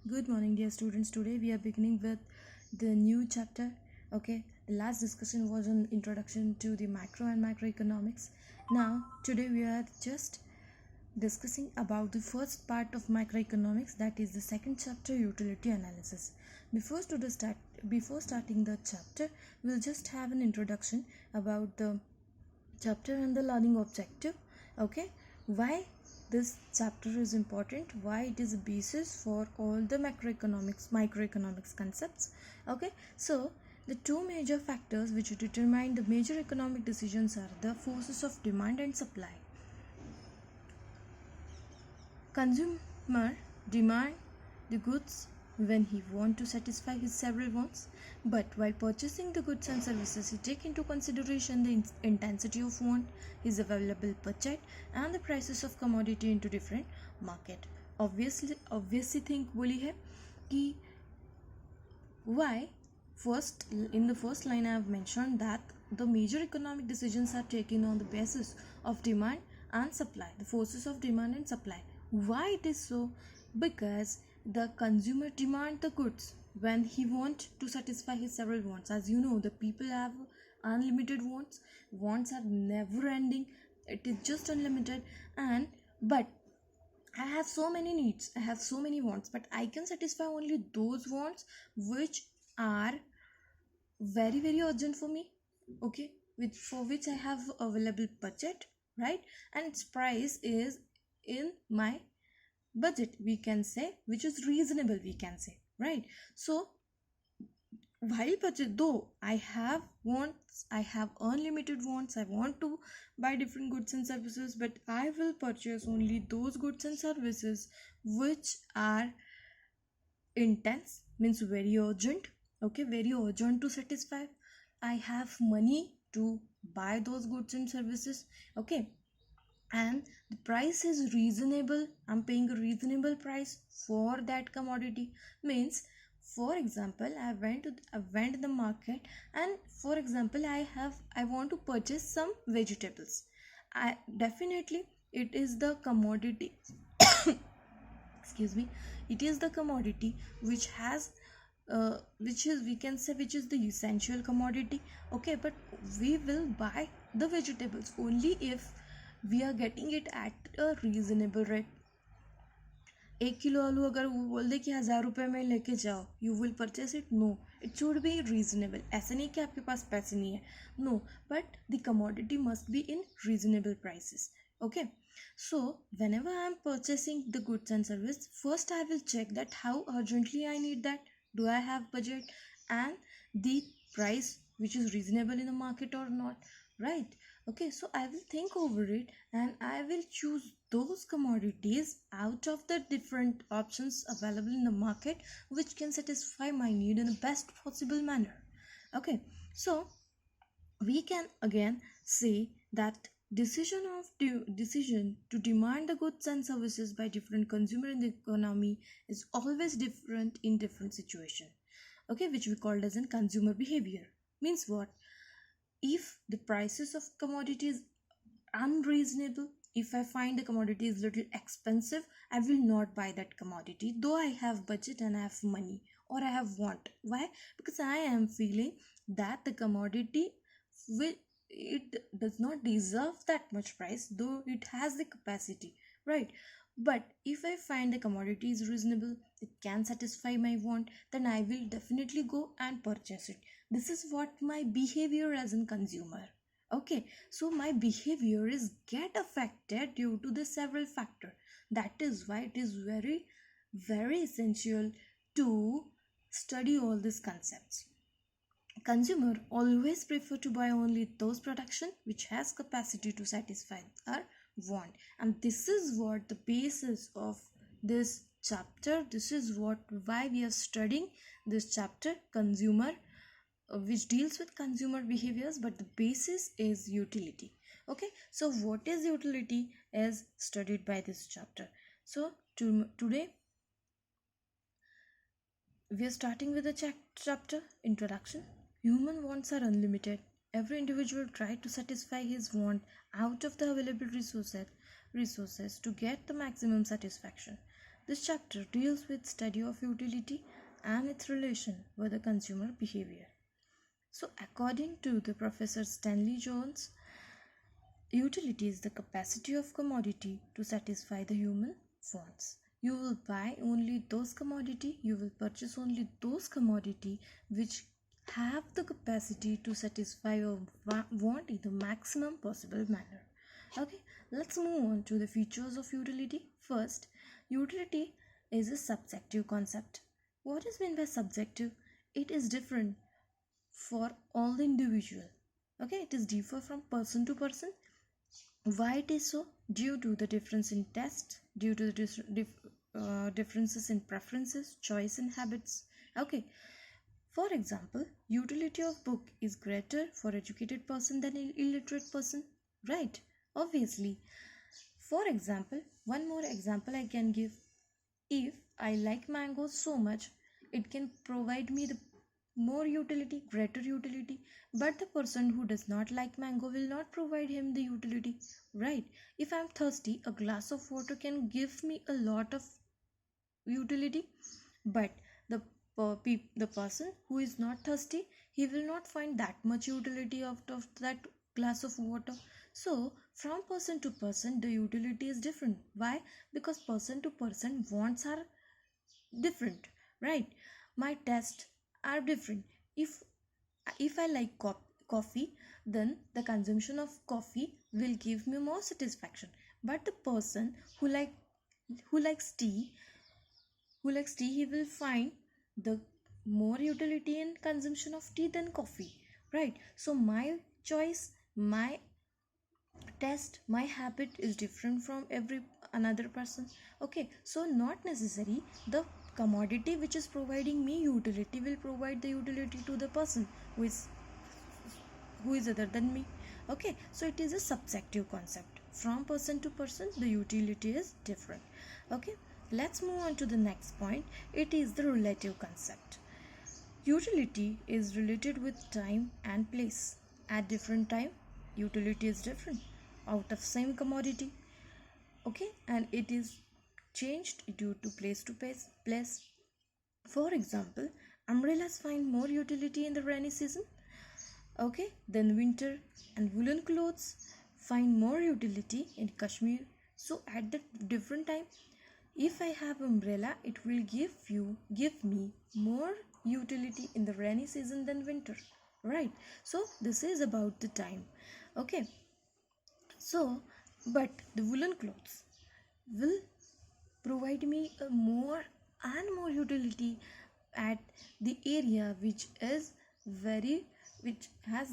Good morning, dear students. Today we are beginning with the new chapter. Okay, the last discussion was on introduction to the macro and microeconomics. Now, today we are just discussing about the first part of microeconomics, that is the second chapter, utility analysis. Before starting the chapter, we'll just have an introduction about the chapter and the learning objective. Okay, why this chapter is important, why it is a basis for all the microeconomics concepts. Okay, so the two major factors which determine the major economic decisions are the forces of demand and supply. Consumer demand the goods when he want to satisfy his several wants, but while purchasing the goods and services he take into consideration the intensity of want, his available budget, and the prices of commodity into different market. Obviously think बोली है कि why first in the first line I have mentioned that the major economic decisions are taken on the basis of demand and supply, the forces of demand and supply. Why it is so? Because the consumer demand the goods when he want to satisfy his several wants. As you know, the people have unlimited wants are never ending, it is just unlimited. And but I have so many needs, I have so many wants, but I can satisfy only those wants which are very urgent for me. Okay, with for which I have available budget, right? And its price is in my budget, we can say, which is reasonable, we can say, right? So while budget, though I have wants, I have unlimited wants, I want to buy different goods and services, but I will purchase only those goods and services which are intense, means very urgent. Okay, very urgent to satisfy. I have money to buy those goods and services. Okay, and the price is reasonable, I'm paying a reasonable price for that commodity. Means, for example, I went to the market, and for example I want to purchase some vegetables. I definitely, it is the commodity excuse me, it is the commodity which has which is, we can say, which is the essential commodity. Okay, but we will buy the vegetables only if we are getting it at a reasonable rate. 1 kilo आलू अगर वो बोल दे कि 1000 रुपये में लेके जाओ, you will purchase it? No, it should be reasonable. ऐसे नहीं कि आपके पास पैसे नहीं है, no, but the commodity must be in reasonable prices. Okay, so whenever I am purchasing the goods and service, first I will check that how urgently I need that, do I have budget, and the price which is reasonable in the market or not, right? Okay, so I will think over it and I will choose those commodities out of the different options available in the market which can satisfy my need in the best possible manner. Okay, so we can again say that decision to demand the goods and services by different consumer in the economy is always different in different situation. Okay, which we called as in consumer behavior. Means what? If the prices of commodities unreasonable, if I find the commodity is little expensive, I will not buy that commodity though I have budget and I have money or I have want. Why? Because I am feeling that the commodity will, it does not deserve that much price though it has the capacity, right? But if I find the commodity is reasonable, it can satisfy my want, then I will definitely go and purchase it. This is what my behavior as a consumer. Okay, so my behavior is get affected due to the several factor. That is why it is very essential to study all these concepts. Consumer always prefer to buy only those production which has capacity to satisfy our want, and this is what the basis of this chapter, this is what why we are studying this chapter, consumer, which deals with consumer behaviors, but the basis is utility. Okay, so what is utility is studied by this chapter. So today we are starting with the chapter introduction. Human wants are unlimited. Every individual tries to satisfy his want out of the available resources to get the maximum satisfaction. This chapter deals with study of utility and its relation with the consumer behavior. So according to the Professor Stanley Jones, utility is the capacity of commodity to satisfy the human wants. You will buy only those commodity, you will purchase only those commodity which have the capacity to satisfy your want in the maximum possible manner. Okay, let's move on to the features of utility. First, utility is a subjective concept. What is meant by subjective? It is different for all the individual. Okay, it is differ from person to person. Why it is so? Due to the difference in taste, due to the differences in preferences, choice and habits. Okay, for example, utility of book is greater for educated person than illiterate person, right? Obviously. For example, one more example I can give. If I like mangoes so much, it can provide me the more utility, greater utility, but the person who does not like mango will not provide him the utility, right? If I'm thirsty, a glass of water can give me a lot of utility, but the person who is not thirsty, he will not find that much utility out of that glass of water. So from person to person the utility is different. Why? Because person to person wants are different, right? My tastes are different. If I like coffee, then the consumption of coffee will give me more satisfaction. But the person who likes tea, he will find the more utility in consumption of tea than coffee, right? So my choice, my taste, my habit is different from every another person. Okay, so not necessary the commodity which is providing me utility will provide the utility to the person who is other than me. Okay, so it is a subjective concept. From person to person the utility is different. Okay, let's move on to the next point. It is the relative concept. Utility is related with time and place. At different time, utility is different out of same commodity. Okay, and it is changed due to place. For example, umbrellas find more utility in the rainy season, okay, then winter, and woolen clothes find more utility in Kashmir. So at the different time, if I have umbrella, it will give me more utility in the rainy season than winter, right? So this is about the time. Okay, so but the woolen clothes will provide me a more and more utility at the area which has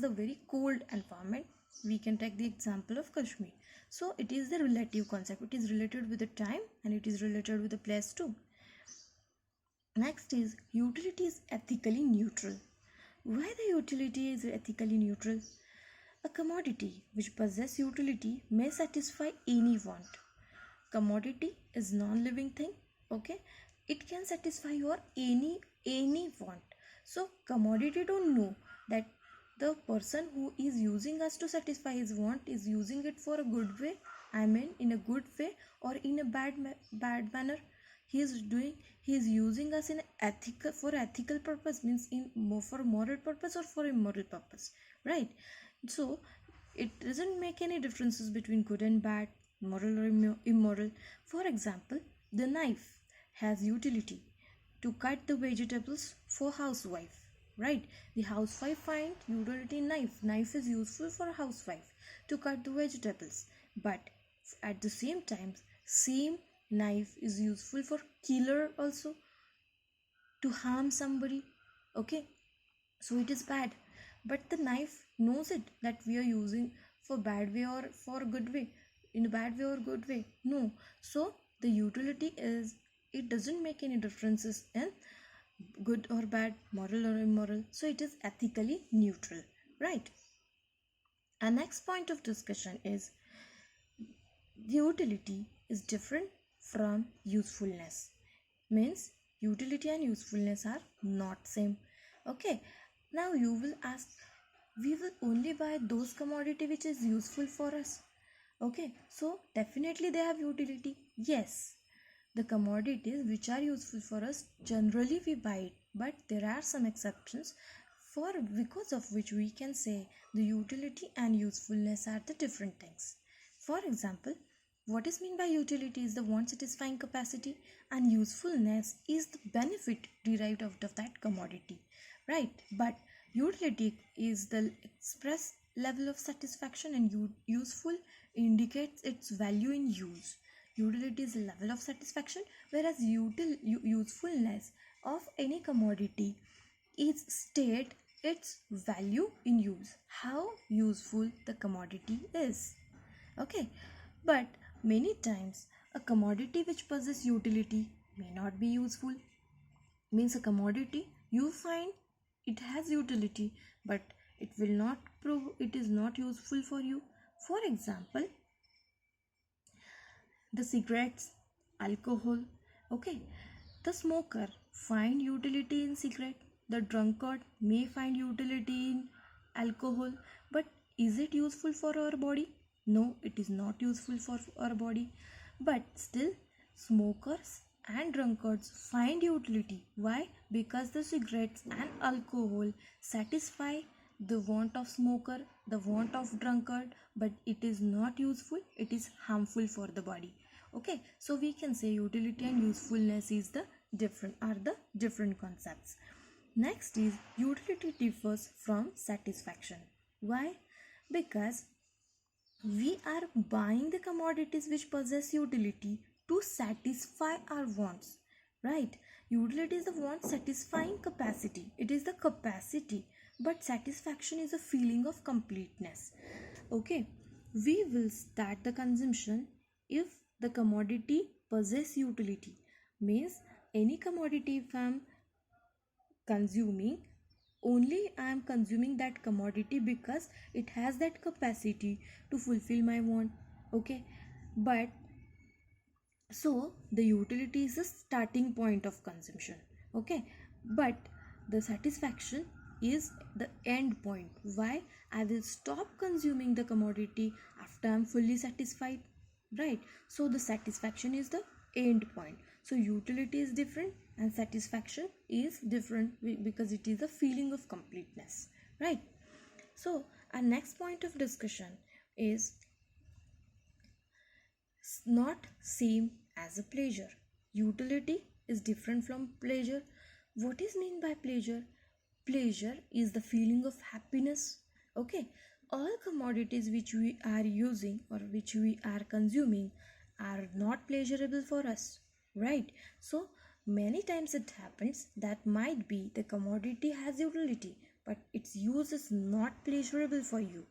the very cold environment. We can take the example of Kashmir. So it is the relative concept. It is related with the time and it is related with the place too. Next is utility is ethically neutral. Why the utility is ethically neutral? A commodity which possesses utility may satisfy any want. Commodity is non-living thing, okay? It can satisfy your any want. So commodity don't know that the person who is using us to satisfy his want is using it for a good way, I mean in a good way, or in a bad manner. He is using us in ethical purpose, means for moral purpose or for immoral purpose, right? So it doesn't make any differences between good and bad, moral or immoral. For example, the knife has utility to cut the vegetables for housewife, right? The housewife find utility in knife is useful for a housewife to cut the vegetables, but at the same time same knife is useful for killer also, to harm somebody. Okay, so it is bad, but the knife knows it that we are using for bad way or for good way, in a bad way or good way, no. So the utility is, it doesn't make any differences in good or bad, moral or immoral, so it is ethically neutral, right? Our next point of discussion is utility is different from usefulness. Means utility and usefulness are not same. Okay, now you will ask, we will only buy those commodity which is useful for us. Okay, so definitely they have utility, yes, The commodities which are useful for us, generally we buy it, but there are some exceptions for because of which we can say the utility and usefulness are the different things. For example, what is meant by utility is the want satisfying capacity, and usefulness is the benefit derived out of that commodity, right? But utility is the express level of satisfaction, and useful indicates its value in use. Utility is a level of satisfaction, whereas usefulness of any commodity is state its value in use, how useful the commodity is. Okay, but many times a commodity which possesses utility may not be useful. Means a commodity you find it has utility, but it will not prove it is not useful for you. For example, the cigarettes, alcohol. Okay, the smoker find utility in cigarette, the drunkard may find utility in alcohol, but is it useful for our body? No, it is not useful for our body. But still, smokers and drunkards find utility. Why? Because the cigarettes and alcohol satisfy the want of smoker, the want of drunkard, but it is not useful, it is harmful for the body. Okay, so we can say utility and usefulness is the different concepts. Next is utility differs from satisfaction. Why? Because we are buying the commodities which possess utility to satisfy our wants, right? Utility is the want satisfying capacity, it is the capacity, but satisfaction is a feeling of completeness. Okay, we will start the consumption if the commodity possess utility. Means any commodity, if I am consuming, only I am consuming that commodity because it has that capacity to fulfill my want. Okay, but so the utility is the starting point of consumption. Okay, but the satisfaction is the end point. Why? I will stop consuming the commodity after I'm fully satisfied, right? So the satisfaction is the end point. So utility is different and satisfaction is different because it is a feeling of completeness, right? So our next point of discussion is not same as a pleasure. Utility is different from pleasure. What is mean by pleasure? Pleasure is the feeling of happiness. Okay, all commodities which we are using or which we are consuming are not pleasurable for us, right? So many times it happens that might be the commodity has utility, but its use is not pleasurable for you,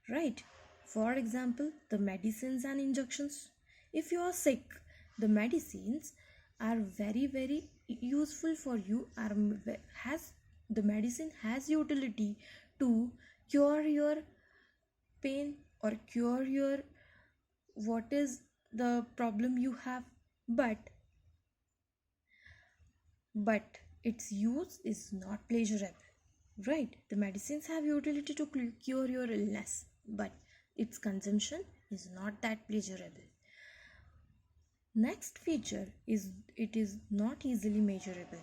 right? For example, the medicines and injections. If you are sick, the medicines are very useful for you, has the medicine has utility to cure your pain or cure your what is the problem you have, but its use is not pleasurable, right? The medicines have utility to cure your illness, but its consumption is not that pleasurable. Next feature is it is not easily measurable.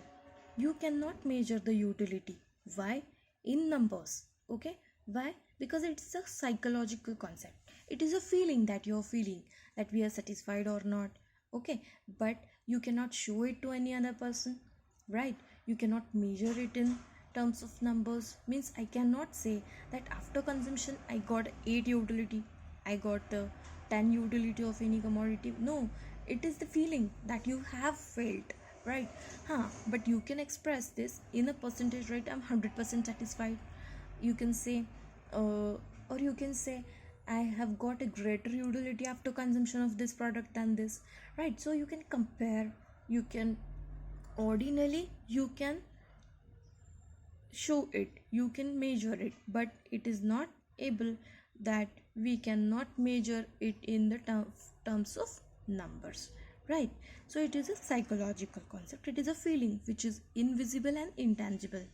You cannot measure the utility. Why? In numbers. Okay, why? Because it's a psychological concept. It is a feeling that you're feeling, that we are satisfied or not. Okay, but you cannot show it to any other person, right? You cannot measure it in terms of numbers. Means I cannot say that after consumption I got 8 utility, I got 10 utility of any commodity. No, it is the feeling that you have felt, right? But you can express this in a percentage, right? I'm 100% satisfied. You can say or you can say I have got a greater utility after consumption of this product than this, right? So you can compare, you can ordinarily you can show it, you can measure it, but it is not able that we cannot measure it in the terms of numbers, right? So it is a psychological concept, it is a feeling which is invisible and intangible.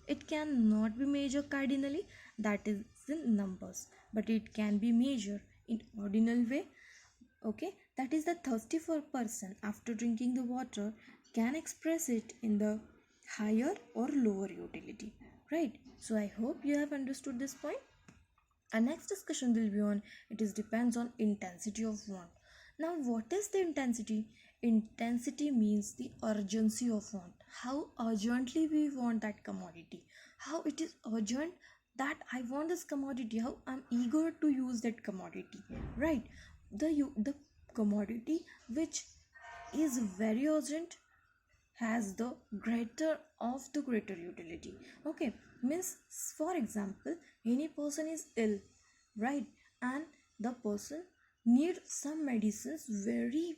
It cannot be measured cardinally, that is in numbers, but it can be measured in ordinal way. Okay, That is, the thirsty for person after drinking the water can express it in the higher or lower utility, right? So I hope you have understood this point. Our next discussion will be on it is depends on intensity of want. Now, what is the intensity? Intensity means the urgency of want. How urgently we want that commodity. How it is urgent that I want this commodity. How I'm eager to use that commodity. Right? The commodity which is very urgent has the greater utility. Okay, means for example, any person is ill, right, and the person needs some medicines very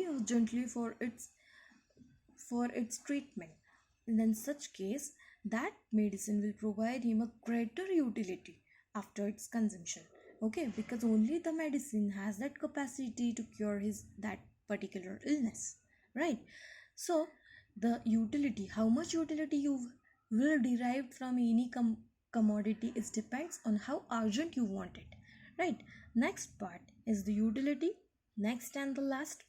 urgently for its treatment. In such case, that medicine will provide him a greater utility after its consumption. Okay, because only the medicine has that capacity to cure his that particular illness, right? So the utility, how much utility you will derive from any commodity, is depends on how urgent you want it, right? Next part is the utility. Next and the last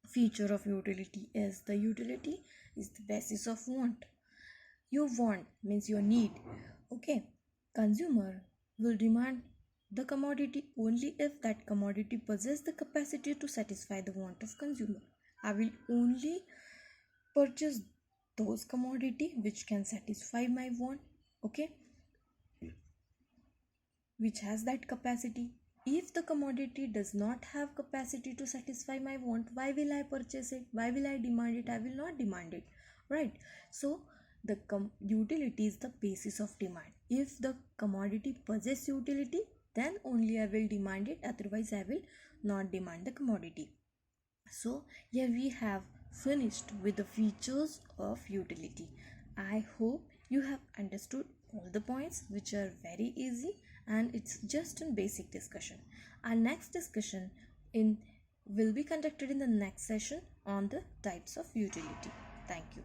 feature of utility is the utility is the basis of want. You want means your need. Okay, consumer will demand the commodity only if that commodity possesses the capacity to satisfy the want of consumer. I will only purchase those commodity which can satisfy my want. Okay, which has that capacity. If the commodity does not have capacity to satisfy my want, why will I purchase it? Why will I demand it? I will not demand it, right? So the utility is the basis of demand. If the commodity possesses utility, then only I will demand it, otherwise I will not demand the commodity. So yeah, we have finished with the features of utility. I hope you have understood all the points, which are very easy, and it's just a basic discussion. Our next discussion in will be conducted in the next session on the types of utility. Thank you.